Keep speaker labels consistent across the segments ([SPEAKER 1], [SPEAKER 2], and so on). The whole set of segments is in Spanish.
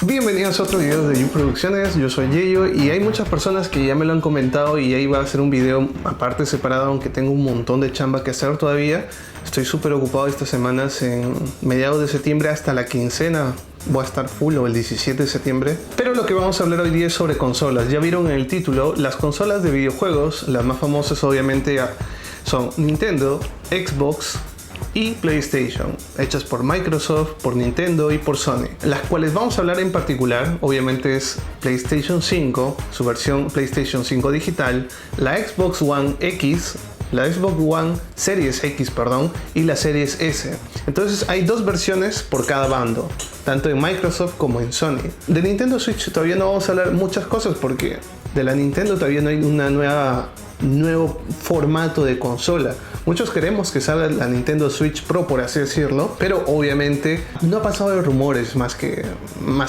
[SPEAKER 1] Bienvenidos a otro video de You Producciones, yo soy Yeyo y hay muchas personas que ya me lo han comentado y ahí va a ser un video aparte separado, aunque tengo un montón de chamba que hacer todavía. Estoy súper ocupado estas semanas, en mediados de septiembre hasta la quincena voy a estar full, o el 17 de septiembre. Pero lo que vamos a hablar hoy día es sobre consolas. Ya vieron en el título, las consolas de videojuegos, las más famosas obviamente son Nintendo, Xbox y PlayStation, hechas por Microsoft, por Nintendo y por Sony. Las cuales vamos a hablar en particular, obviamente es PlayStation 5, su versión PlayStation 5 digital, la Xbox One X, la Xbox One Series X, y la Series S. Entonces hay dos versiones por cada bando, tanto en Microsoft como en Sony. De Nintendo Switch todavía no vamos a hablar muchas cosas porque de la Nintendo todavía no hay nuevo formato de consola. Muchos queremos que salga la Nintendo Switch Pro, por así decirlo, pero obviamente no ha pasado de rumores más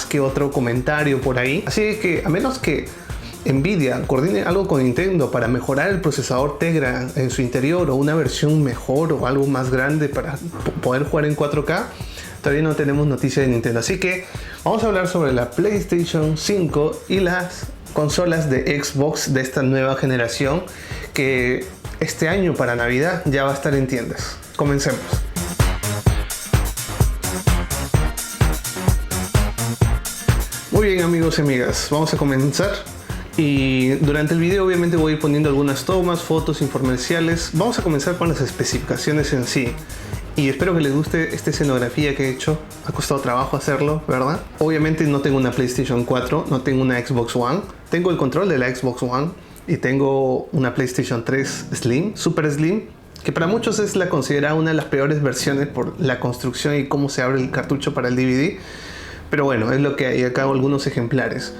[SPEAKER 1] que otro comentario por ahí. Así que a menos que Nvidia coordine algo con Nintendo para mejorar el procesador Tegra en su interior, o una versión mejor o algo más grande para poder jugar en 4K, todavía no tenemos noticia de Nintendo. Así que vamos a hablar sobre la PlayStation 5 y las consolas de Xbox de esta nueva generación que este año para Navidad ya va a estar en tiendas. Comencemos. Muy bien, amigos y amigas, vamos a comenzar. Y durante el video obviamente voy a ir poniendo algunas tomas, fotos, infomerciales. Vamos a comenzar con las especificaciones en sí. Y espero que les guste esta escenografía que he hecho. Ha costado trabajo hacerlo, ¿verdad? Obviamente no tengo una PlayStation 4, no tengo una Xbox One. Tengo el control de la Xbox One y tengo una PlayStation 3 Slim, Super Slim, que para muchos es la considerada una de las peores versiones por la construcción y cómo se abre el cartucho para el DVD. Pero bueno, es lo que hay. Acá algunos ejemplares.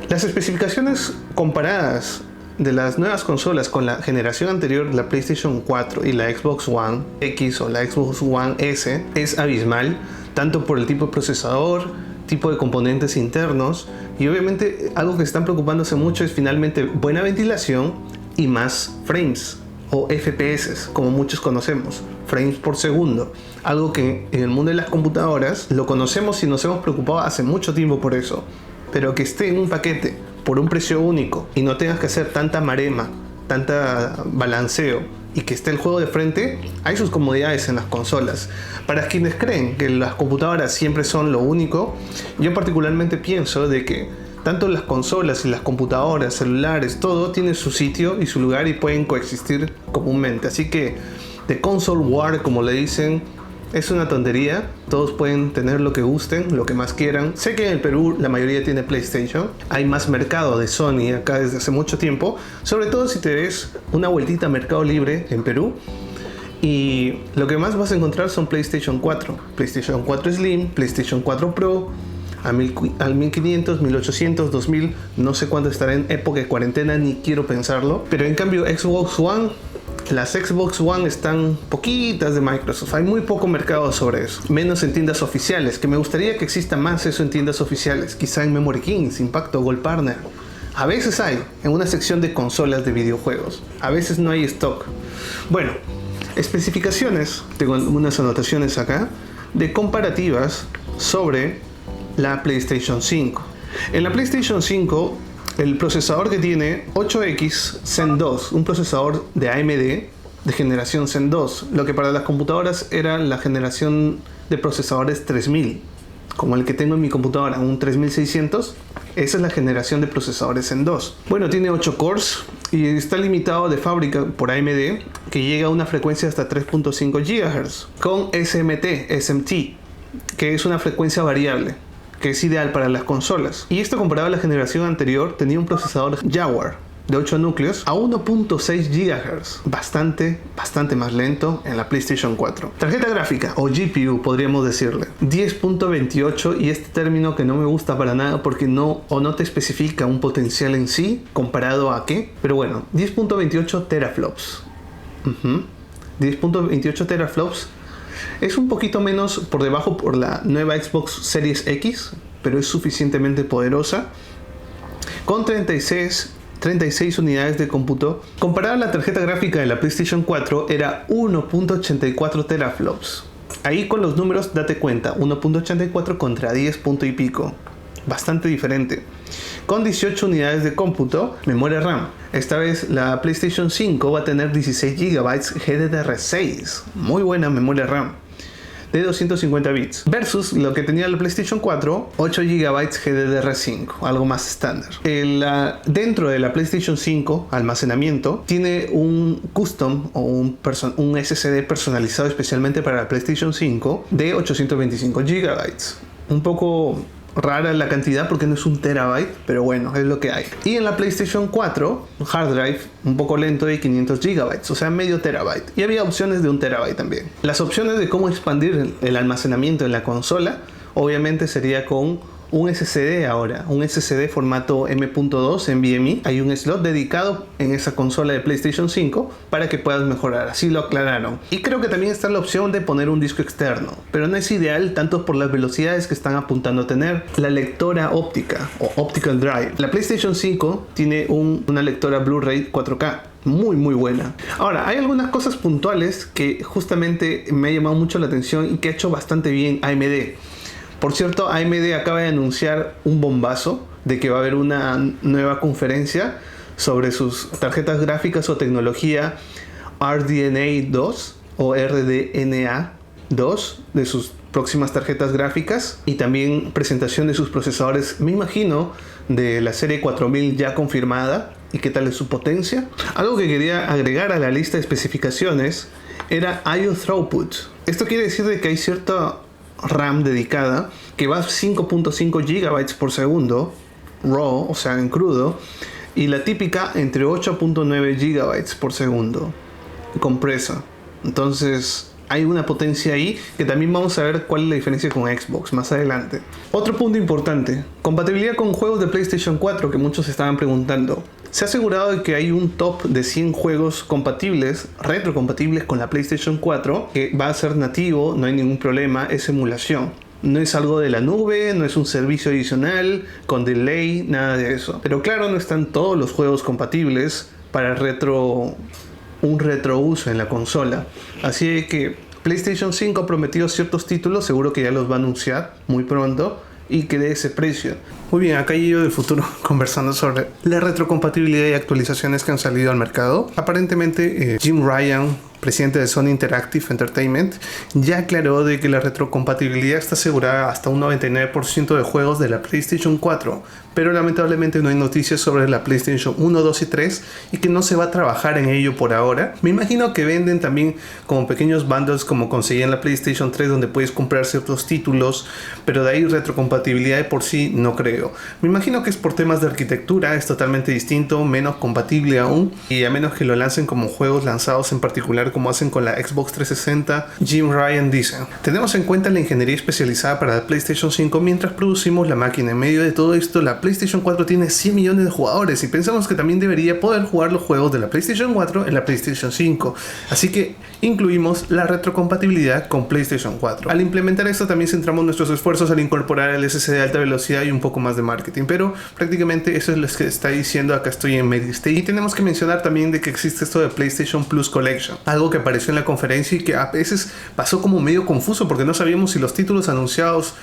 [SPEAKER 1] Las especificaciones comparadas de las nuevas consolas con la generación anterior, la PlayStation 4 y la Xbox One X o la Xbox One S, es abismal, tanto por el tipo de procesador, tipo de componentes internos, y obviamente algo que están preocupándose mucho es finalmente buena ventilación y más frames o FPS, como muchos conocemos, frames por segundo, algo que en el mundo de las computadoras lo conocemos y nos hemos preocupado hace mucho tiempo por eso. Pero que esté en un paquete por un precio único y no tengas que hacer tanta marema, tanta balanceo, y que esté el juego de frente, hay sus comodidades en las consolas. Para quienes creen que las computadoras siempre son lo único, yo particularmente pienso de que tanto las consolas y las computadoras, celulares, todo tiene su sitio y su lugar y pueden coexistir comúnmente. Así que de console war, como le dicen, es una tontería. Todos pueden tener lo que gusten, lo que más quieran. Sé que en el Perú la mayoría tiene PlayStation. Hay más mercado de Sony acá desde hace mucho tiempo. Sobre todo si te des una vueltita a Mercado Libre en Perú. Y lo que más vas a encontrar son PlayStation 4. PlayStation 4 Slim, PlayStation 4 Pro, al 1500, 1800, 2000. No sé cuándo estará en época de cuarentena, ni quiero pensarlo. Pero en cambio Xbox One, las Xbox One están poquitas de Microsoft. Hay muy poco mercado sobre eso. Menos en tiendas oficiales, que me gustaría que exista más eso en tiendas oficiales. Quizá en Memory Kings, Impacto, Gold Partner. A veces hay, en una sección de consolas de videojuegos. A veces no hay stock. Bueno, especificaciones. Tengo unas anotaciones acá de comparativas sobre la PlayStation 5. En la PlayStation 5, el procesador que tiene 8X Zen 2, un procesador de AMD de generación Zen 2, lo que para las computadoras era la generación de procesadores 3000, como el que tengo en mi computadora, un 3600. Esa es la generación de procesadores Zen 2. Bueno, tiene 8 cores y está limitado de fábrica por AMD, que llega a una frecuencia hasta 3.5 GHz con SMT, que es una frecuencia variable, que es ideal para las consolas. Y esto, comparado a la generación anterior, tenía un procesador Jaguar de 8 núcleos a 1.6 GHz, bastante más lento en la PlayStation 4. Tarjeta gráfica o GPU podríamos decirle 10.28, y este término que no me gusta para nada porque no te especifica un potencial en sí comparado a qué, pero bueno, 10.28 teraflops. 10.28 teraflops es un poquito menos por debajo por la nueva Xbox Series X, pero es suficientemente poderosa, con 36 unidades de cómputo. Comparada a la tarjeta gráfica de la PlayStation 4, era 1.84 teraflops. Ahí con los números date cuenta, 1.84 contra 10 punto y pico. Bastante diferente. Con 18 unidades de cómputo, memoria RAM. Esta vez la PlayStation 5 va a tener 16 GB GDDR6. Muy buena memoria RAM. De 250 bits. Versus lo que tenía la PlayStation 4, 8 GB GDDR5. Algo más estándar. Dentro de la PlayStation 5, almacenamiento, tiene un custom o un SSD personalizado especialmente para la PlayStation 5 de 825 GB. Un poco rara la cantidad porque no es un terabyte, pero bueno, es lo que hay. Y en la PlayStation 4, hard drive un poco lento de 500 GB, o sea, medio terabyte. Y había opciones de 1 terabyte también. Las opciones de cómo expandir el almacenamiento en la consola, obviamente sería con un SSD ahora, un SSD formato M.2 NVMe. Hay un slot dedicado en esa consola de PlayStation 5 para que puedas mejorar, así lo aclararon. Y creo que también está la opción de poner un disco externo, pero no es ideal tanto por las velocidades que están apuntando a tener. La lectora óptica o Optical Drive. La PlayStation 5 tiene una lectora Blu-ray 4K. Muy buena. Ahora, hay algunas cosas puntuales que justamente me ha llamado mucho la atención y que ha hecho bastante bien AMD. Por cierto, AMD acaba de anunciar un bombazo de que va a haber una nueva conferencia sobre sus tarjetas gráficas o tecnología RDNA 2 o RDNA 2 de sus próximas tarjetas gráficas y también presentación de sus procesadores, me imagino, de la serie 4000 ya confirmada y qué tal es su potencia. Algo que quería agregar a la lista de especificaciones era I/O Throughput. Esto quiere decir de que hay cierta RAM dedicada que va a 5.5 GB por segundo raw, o sea en crudo, y la típica entre 8.9 GB por segundo compresa. Entonces hay una potencia ahí que también vamos a ver cuál es la diferencia con Xbox más adelante. Otro punto importante, compatibilidad con juegos de PlayStation 4 que muchos estaban preguntando. Se ha asegurado de que hay un top de 100 juegos compatibles, retrocompatibles con la PlayStation 4, que va a ser nativo, no hay ningún problema, es emulación. No es algo de la nube, no es un servicio adicional, con delay, nada de eso. Pero claro, no están todos los juegos compatibles para un retrouso en la consola. Así que PlayStation 5 ha prometido ciertos títulos, seguro que ya los va a anunciar muy pronto y que de ese precio. Muy bien, acá yo del futuro conversando sobre la retrocompatibilidad y actualizaciones que han salido al mercado. Aparentemente Jim Ryan, presidente de Sony Interactive Entertainment, ya aclaró de que la retrocompatibilidad está asegurada hasta un 99% de juegos de la PlayStation 4, pero lamentablemente no hay noticias sobre la PlayStation 1, 2 y 3 y que no se va a trabajar en ello por ahora. Me imagino que venden también como pequeños bundles como conseguían la PlayStation 3 donde puedes comprar ciertos títulos, pero de ahí retrocompatibilidad de por sí no creo. Me imagino que es por temas de arquitectura, es totalmente distinto, menos compatible aún, y a menos que lo lancen como juegos lanzados en particular como hacen con la Xbox 360. Jim Ryan dice: tenemos en cuenta la ingeniería especializada para la PlayStation 5 mientras producimos la máquina. En medio de todo esto, la PlayStation 4 tiene 100 millones de jugadores y pensamos que también debería poder jugar los juegos de la PlayStation 4 en la PlayStation 5, así que incluimos la retrocompatibilidad con PlayStation 4. Al implementar esto también centramos nuestros esfuerzos al incorporar el SSD de alta velocidad y un poco más de marketing, pero prácticamente eso es lo que está diciendo. Acá estoy en MediState. Y tenemos que mencionar también de que existe esto de PlayStation Plus Collection, algo que apareció en la conferencia y que a veces pasó como medio confuso porque no sabíamos si los títulos anunciados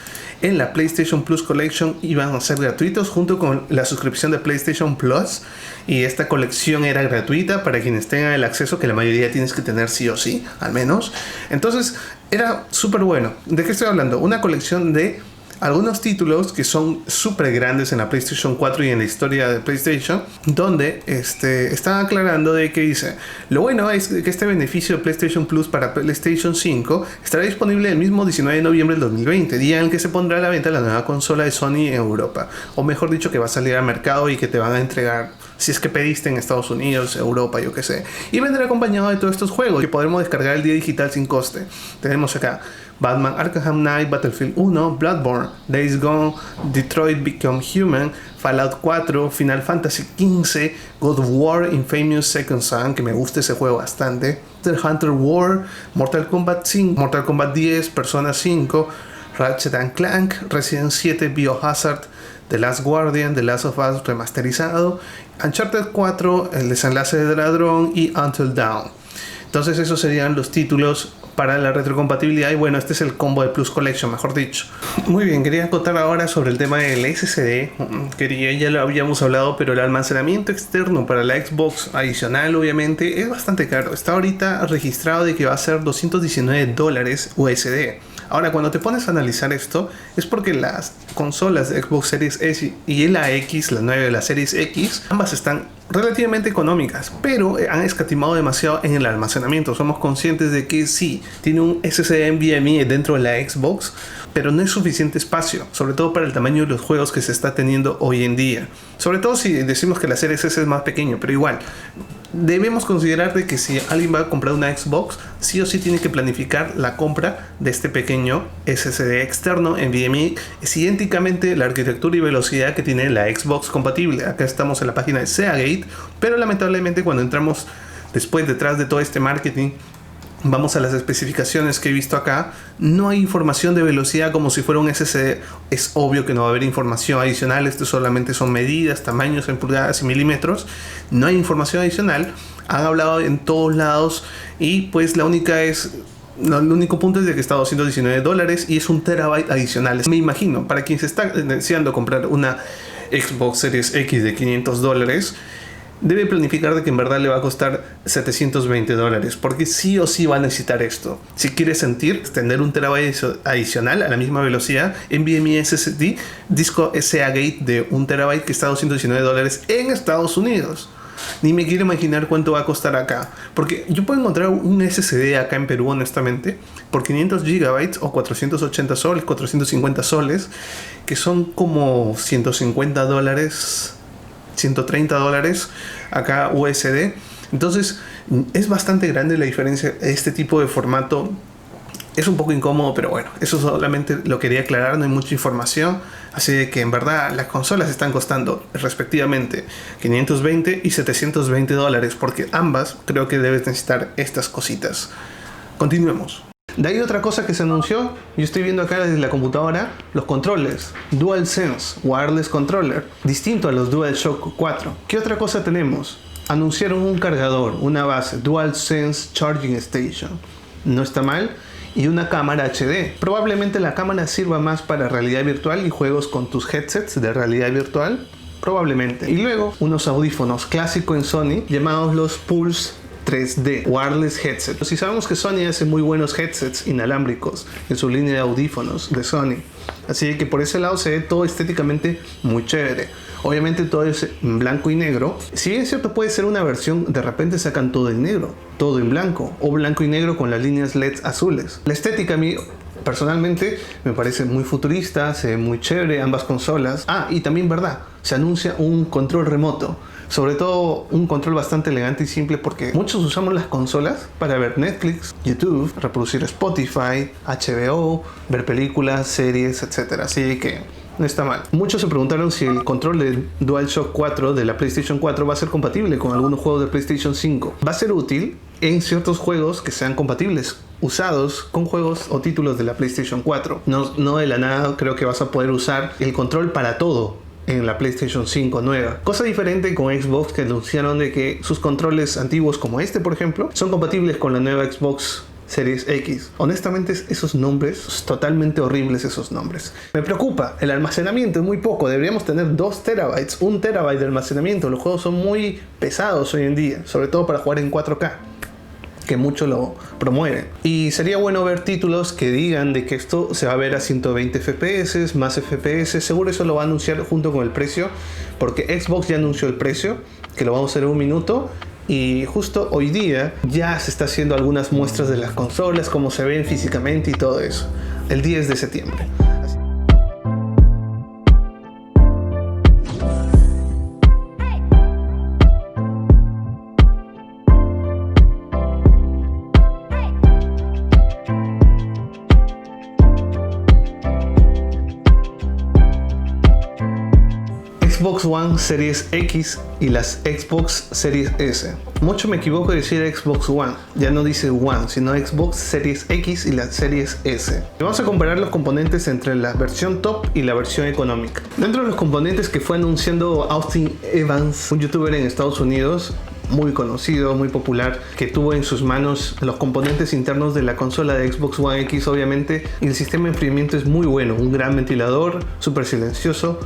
[SPEAKER 1] en la PlayStation Plus Collection iban a ser gratuitos junto con la suscripción de PlayStation Plus, y esta colección era gratuita para quienes tengan el acceso, que la mayoría tienes que tener sí o sí, al menos. Entonces era súper bueno. ¿De qué estoy hablando? Una colección de algunos títulos que son súper grandes en la PlayStation 4 y en la historia de PlayStation, donde están aclarando de que dice: lo bueno es que este beneficio de PlayStation Plus para PlayStation 5 estará disponible el mismo 19 de noviembre del 2020, día en el que se pondrá a la venta la nueva consola de Sony en Europa, o mejor dicho, que va a salir al mercado y que te van a entregar si es que pediste en Estados Unidos, Europa, yo que sé, y vendrá acompañado de todos estos juegos que podremos descargar el día digital sin coste. Tenemos acá Batman Arkham Knight, Battlefield 1, Bloodborne, Days Gone, Detroit Become Human, Fallout 4, Final Fantasy XV, God of War, Infamous Second Son, que me gusta ese juego bastante, Monster Hunter War, Mortal Kombat 5, Mortal Kombat 10, Persona 5, Ratchet & Clank, Resident 7, Biohazard, The Last Guardian, The Last of Us remasterizado, Uncharted 4, El desenlace del ladrón y Until Dawn. Entonces esos serían los títulos para la retrocompatibilidad y bueno, este es el combo de Plus Collection, mejor dicho. Muy bien, quería acotar ahora sobre el tema del SSD. Ya lo habíamos hablado, pero el almacenamiento externo para la Xbox adicional obviamente es bastante caro. Está ahorita registrado de que va a ser $219 USD. Ahora, cuando te pones a analizar esto, es porque las consolas de Xbox Series S y la X, la 9 de la Series X, ambas están relativamente económicas, pero han escatimado demasiado en el almacenamiento. Somos conscientes de que sí, tiene un SSD NVMe dentro de la Xbox, pero no es suficiente espacio, sobre todo para el tamaño de los juegos que se está teniendo hoy en día. Sobre todo si decimos que la Series S es más pequeño, pero igual, debemos considerar de que si alguien va a comprar una Xbox, sí o sí tiene que planificar la compra de este pequeño SSD externo NVMe. Es idénticamente la arquitectura y velocidad que tiene la Xbox compatible. Acá estamos en la página de Seagate, pero lamentablemente cuando entramos detrás de todo este marketing, vamos a las especificaciones que he visto acá, no hay información de velocidad como si fuera un SSD. Es obvio que no va a haber información adicional, esto solamente son medidas, tamaños en pulgadas y milímetros, no hay información adicional. Han hablado en todos lados y pues el único punto es de que está $219 y es un terabyte adicional. Me imagino, para quien se está deseando comprar una Xbox Series X de $500, debe planificar de que en verdad le va a costar $720, porque sí o sí va a necesitar esto. Si quiere tener un terabyte adicional a la misma velocidad, NVMe SSD, disco Seagate de 1 terabyte que está a $219 en Estados Unidos. Ni me quiero imaginar cuánto va a costar acá, porque yo puedo encontrar un SSD acá en Perú, honestamente, por 500 GB o 480 soles, 450 soles, que son como $150, $130 acá USD. Entonces es bastante grande la diferencia. Este tipo de formato es un poco incómodo, pero bueno, eso solamente lo quería aclarar, no hay mucha información. Así de que en verdad las consolas están costando respectivamente $520 y $720, porque ambas creo que debes necesitar estas cositas. Continuemos. De ahí otra cosa que se anunció, yo estoy viendo acá desde la computadora, los controles DualSense Wireless Controller, distinto a los DualShock 4. ¿Qué otra cosa tenemos? Anunciaron un cargador, una base DualSense Charging Station, no está mal, y una cámara HD. Probablemente la cámara sirva más para realidad virtual y juegos con tus headsets de realidad virtual, probablemente. Y luego unos audífonos clásicos en Sony llamados los Pulse 3D Wireless Headset. Si sabemos que Sony hace muy buenos headsets inalámbricos en su línea de audífonos de Sony, así que por ese lado se ve todo estéticamente muy chévere. Obviamente todo es en blanco y negro. Si bien es cierto, puede ser una versión, de repente sacan todo en negro, todo en blanco, o blanco y negro con las líneas LED azules. La estética a mí personalmente me parece muy futurista, se ve muy chévere ambas consolas. Y también verdad, se anuncia un control remoto. Sobre todo un control bastante elegante y simple, porque muchos usamos las consolas para ver Netflix, YouTube, reproducir Spotify, HBO, ver películas, series, etc. Así que no está mal. Muchos se preguntaron si el control del DualShock 4 de la PlayStation 4 va a ser compatible con algunos juegos de PlayStation 5. Va a ser útil en ciertos juegos que sean compatibles, usados con juegos o títulos de la PlayStation 4. No de la nada creo que vas a poder usar el control para todo en la PlayStation 5 nueva. Cosa diferente con Xbox, que anunciaron de que sus controles antiguos, como este por ejemplo, son compatibles con la nueva Xbox Series X. Honestamente, esos nombres, totalmente horribles esos nombres. Me preocupa, el almacenamiento es muy poco. Deberíamos tener 2 terabytes, 1 terabyte de almacenamiento. Los juegos son muy pesados hoy en día, sobre todo para jugar en 4K, que mucho lo promueven. Y sería bueno ver títulos que digan de que esto se va a ver a 120 FPS, más FPS. Seguro eso lo va a anunciar junto con el precio, porque Xbox ya anunció el precio, que lo vamos a hacer en un minuto. Y justo hoy día ya se está haciendo algunas muestras de las consolas, cómo se ven físicamente y todo eso, el 10 de septiembre. Xbox One Series X y las Xbox Series S. Mucho me equivoco de decir Xbox One, ya no dice One, sino Xbox Series X y la Series S. Y vamos a comparar los componentes entre la versión top y la versión económica. Dentro de los componentes que fue anunciando Austin Evans, un youtuber en Estados Unidos, muy conocido, muy popular, que tuvo en sus manos los componentes internos de la consola de Xbox One X, obviamente, y el sistema de enfriamiento es muy bueno, un gran ventilador, súper silencioso,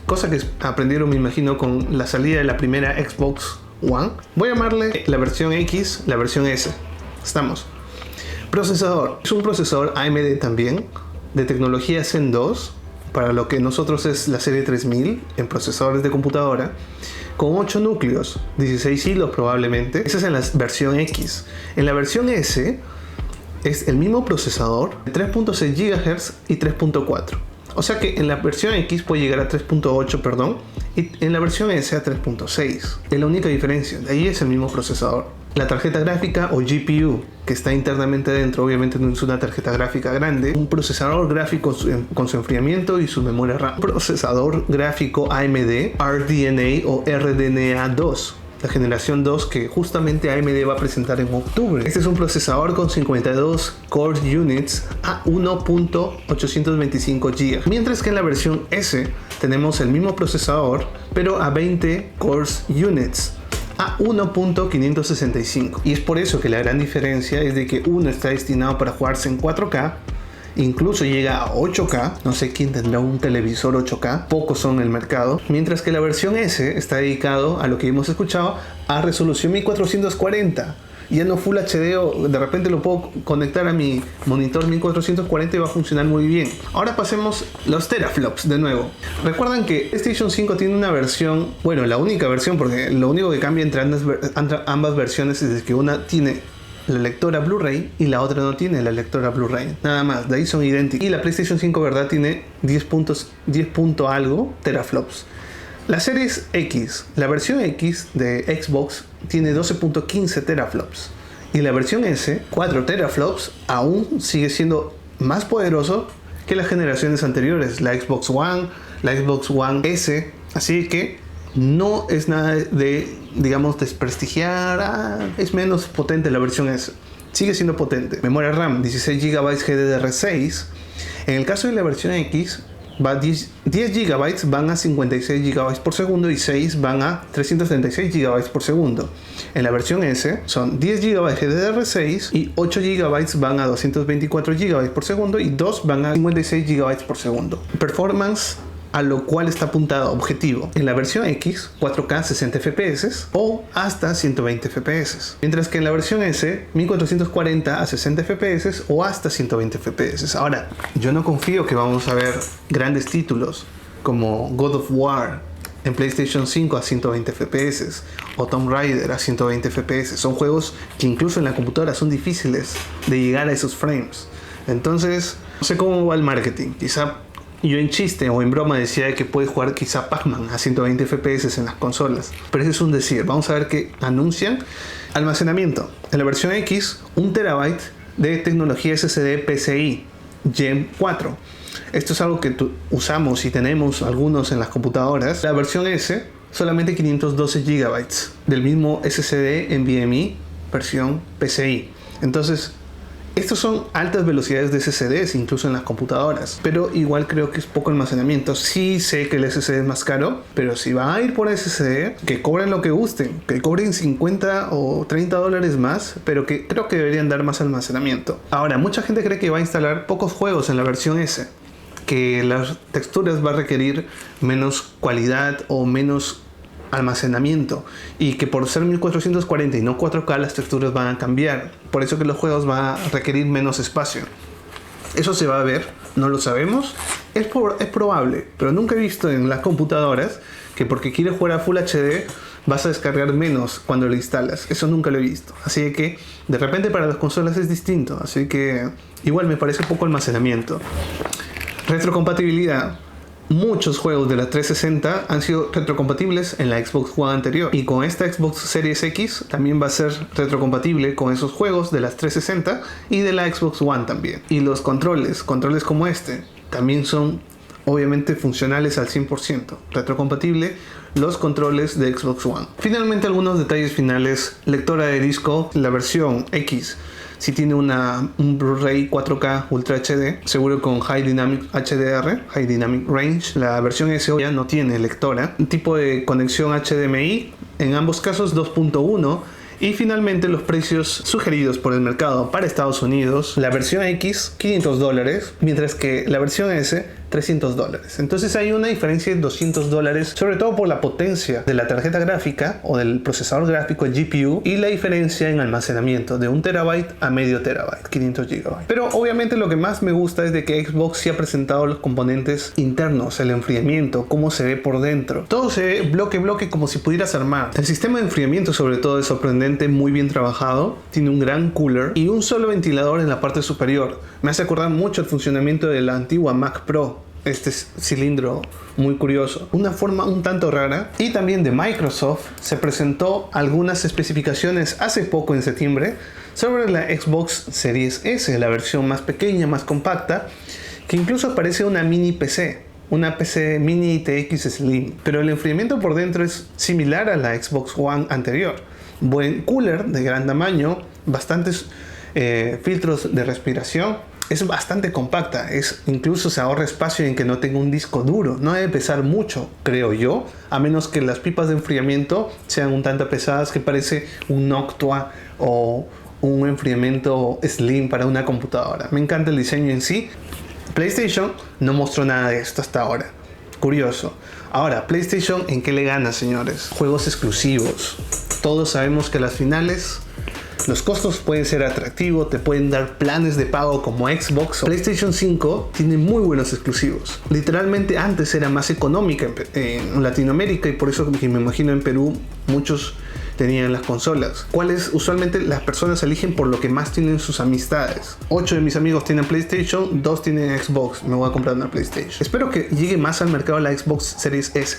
[SPEAKER 1] cosa que aprendieron, me imagino, con la salida de la primera Xbox One. Voy a llamarle la versión X, la versión S. Estamos. Procesador. Es un procesador AMD también, de tecnología Zen 2, para lo que nosotros es la serie 3000 en procesadores de computadora, con 8 núcleos, 16 hilos probablemente. Esa es en la versión X. En la versión S es el mismo procesador, 3.6 GHz y 3.4. O sea que en la versión X puede llegar a 3.8, perdón, y en la versión S a 3.6. Es la única diferencia, de ahí es el mismo procesador. La tarjeta gráfica o GPU que está internamente dentro, obviamente no es una tarjeta gráfica grande, un procesador gráfico con su enfriamiento y su memoria RAM. Un procesador gráfico AMD RDNA o RDNA 2. La generación 2 que justamente AMD va a presentar en octubre. Este es un procesador con 52 Core Units a 1.825 GB. Mientras que en la versión S tenemos el mismo procesador, pero a 20 Core Units a 1.565. Y es por eso que la gran diferencia es de que uno está destinado para jugarse en 4K, incluso llega a 8K, no sé quién tendrá un televisor 8K, pocos son en el mercado, mientras que la versión S está dedicado a lo que hemos escuchado, a resolución 1440, ya no Full HD, o de repente lo puedo conectar a mi monitor 1440 y va a funcionar muy bien. Ahora pasemos los teraflops de nuevo. Recuerdan que PlayStation 5 tiene una versión, bueno, la única versión, porque lo único que cambia entre ambas versiones es que una tiene la lectora Blu-ray y la otra no tiene la lectora Blu-ray, nada más, de ahí son idénticos. Y la PlayStation 5, verdad, tiene 10 punto algo teraflops. La Series X, la versión X de Xbox tiene 12.15 teraflops y la versión S, 4 teraflops, aún sigue siendo más poderoso que las generaciones anteriores, la Xbox One, la Xbox One S, así que no es nada de, digamos, desprestigiar, es menos potente la versión S, sigue siendo potente. Memoria RAM, 16 GB GDDR6, en el caso de la versión X, 10 GB van a 56 GB por segundo y 6 van a 336 GB por segundo. En la versión S son 10 GB GDDR6 y 8 GB van a 224 GB por segundo y 2 van a 56 GB por segundo. Performance a lo cual está apuntado objetivo. En la versión X, 4K 60 FPS o hasta 120 FPS. Mientras que en la versión S, 1440 a 60 FPS o hasta 120 FPS. Ahora, yo no confío que vamos a ver grandes títulos como God of War en PlayStation 5 a 120 FPS o Tomb Raider a 120 FPS. Son juegos que incluso en la computadora son difíciles de llegar a esos frames. Entonces, no sé cómo va el marketing. Quizá yo en chiste o en broma decía que puede jugar quizá Pac-Man a 120 FPS en las consolas, pero eso es un decir. Vamos a ver qué anuncian. Almacenamiento. En la versión X, 1 TB de tecnología SSD PCI Gen 4. Esto es algo que usamos y tenemos algunos en las computadoras. La versión S, solamente 512 GB del mismo SSD NVMe versión PCI. Entonces, estos son altas velocidades de SSDs, incluso en las computadoras, pero igual creo que es poco almacenamiento. Sí sé que el SSD es más caro, pero si va a ir por SSD, que cobren lo que gusten, que cobren 50 o 30 dólares más, pero que creo que deberían dar más almacenamiento. Ahora, mucha gente cree que va a instalar pocos juegos en la versión S, que las texturas va a requerir menos cualidad o menos almacenamiento y que por ser 1440 y no 4K las texturas van a cambiar, por eso que los juegos van a requerir menos espacio. Eso se va a ver, no lo sabemos, es probable, pero nunca he visto en las computadoras que porque quieres jugar a Full HD vas a descargar menos cuando lo instalas. Eso nunca lo he visto, así que de repente para las consolas es distinto, así que igual me parece poco almacenamiento. Retrocompatibilidad. Muchos juegos de la 360 han sido retrocompatibles en la Xbox One anterior y con esta Xbox Series X también va a ser retrocompatible con esos juegos de las 360 y de la Xbox One también. Y los controles como este también son obviamente funcionales al 100%, retrocompatible los controles de Xbox One. Finalmente, algunos detalles finales. Lectora de disco, la versión X si tiene un Blu-ray 4K Ultra HD, seguro con High Dynamic HDR, High Dynamic Range. La versión S ya no tiene lectora. Un tipo de conexión HDMI en ambos casos 2.1. Y finalmente los precios sugeridos por el mercado para Estados Unidos, la versión X $500, mientras que la versión S $300. Entonces hay una diferencia de $200, sobre todo por la potencia de la tarjeta gráfica o del procesador gráfico, el GPU, y la diferencia en almacenamiento de 1 TB a medio terabyte, 500 GB. Pero obviamente lo que más me gusta es de que Xbox sí ha presentado los componentes internos, el enfriamiento, cómo se ve por dentro. Todo se ve bloque a bloque como si pudieras armar. El sistema de enfriamiento sobre todo es sorprendente, muy bien trabajado. Tiene un gran cooler y un solo ventilador en la parte superior. Me hace acordar mucho el funcionamiento de la antigua Mac Pro. Este cilindro muy curioso, una forma un tanto rara. Y también de Microsoft se presentó algunas especificaciones hace poco en septiembre sobre la Xbox Series S, la versión más pequeña, más compacta, que incluso parece una mini PC, una PC mini TX Slim, pero el enfriamiento por dentro es similar a la Xbox One anterior. Buen cooler de gran tamaño, bastantes filtros de respiración. Es bastante compacta, incluso se ahorra espacio en que no tenga un disco duro. No debe pesar mucho, creo yo, a menos que las pipas de enfriamiento sean un tanto pesadas, que parece un Noctua o un enfriamiento slim para una computadora. Me encanta el diseño en sí. PlayStation no mostró nada de esto hasta ahora. Curioso. Ahora, PlayStation, ¿en qué le gana, señores? Juegos exclusivos. Todos sabemos que las finales, los costos pueden ser atractivos, te pueden dar planes de pago como Xbox. PlayStation 5 tiene muy buenos exclusivos. Literalmente antes era más económica en Latinoamérica y por eso me imagino en Perú muchos tenían las consolas, cuales usualmente las personas eligen por lo que más tienen sus amistades. 8 de mis amigos tienen PlayStation, 2 tienen Xbox. Me voy a comprar una PlayStation. Espero que llegue más al mercado la Xbox Series S,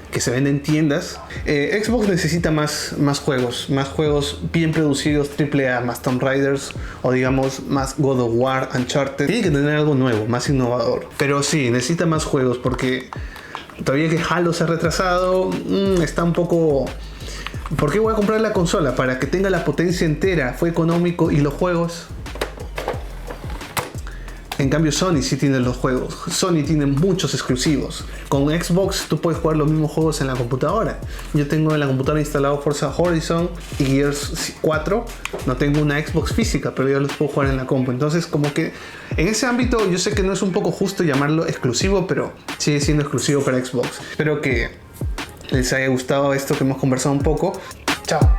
[SPEAKER 1] que se vende en tiendas. Xbox necesita más juegos bien producidos, AAA, más Tomb Raiders o digamos más God of War, Uncharted. Tiene que tener algo nuevo, más innovador. Pero sí, necesita más juegos porque todavía que Halo se ha retrasado, está un poco... ¿Por qué voy a comprar la consola? Para que tenga la potencia entera, fue económico y los juegos... En cambio Sony sí tiene los juegos. Sony tiene muchos exclusivos. Con Xbox tú puedes jugar los mismos juegos en la computadora. Yo tengo en la computadora instalado Forza Horizon y Gears 4. No tengo una Xbox física, pero yo los puedo jugar en la compu. Entonces como que en ese ámbito yo sé que no es un poco justo llamarlo exclusivo, pero sigue siendo exclusivo para Xbox. Espero que les haya gustado esto que hemos conversado un poco. Chao.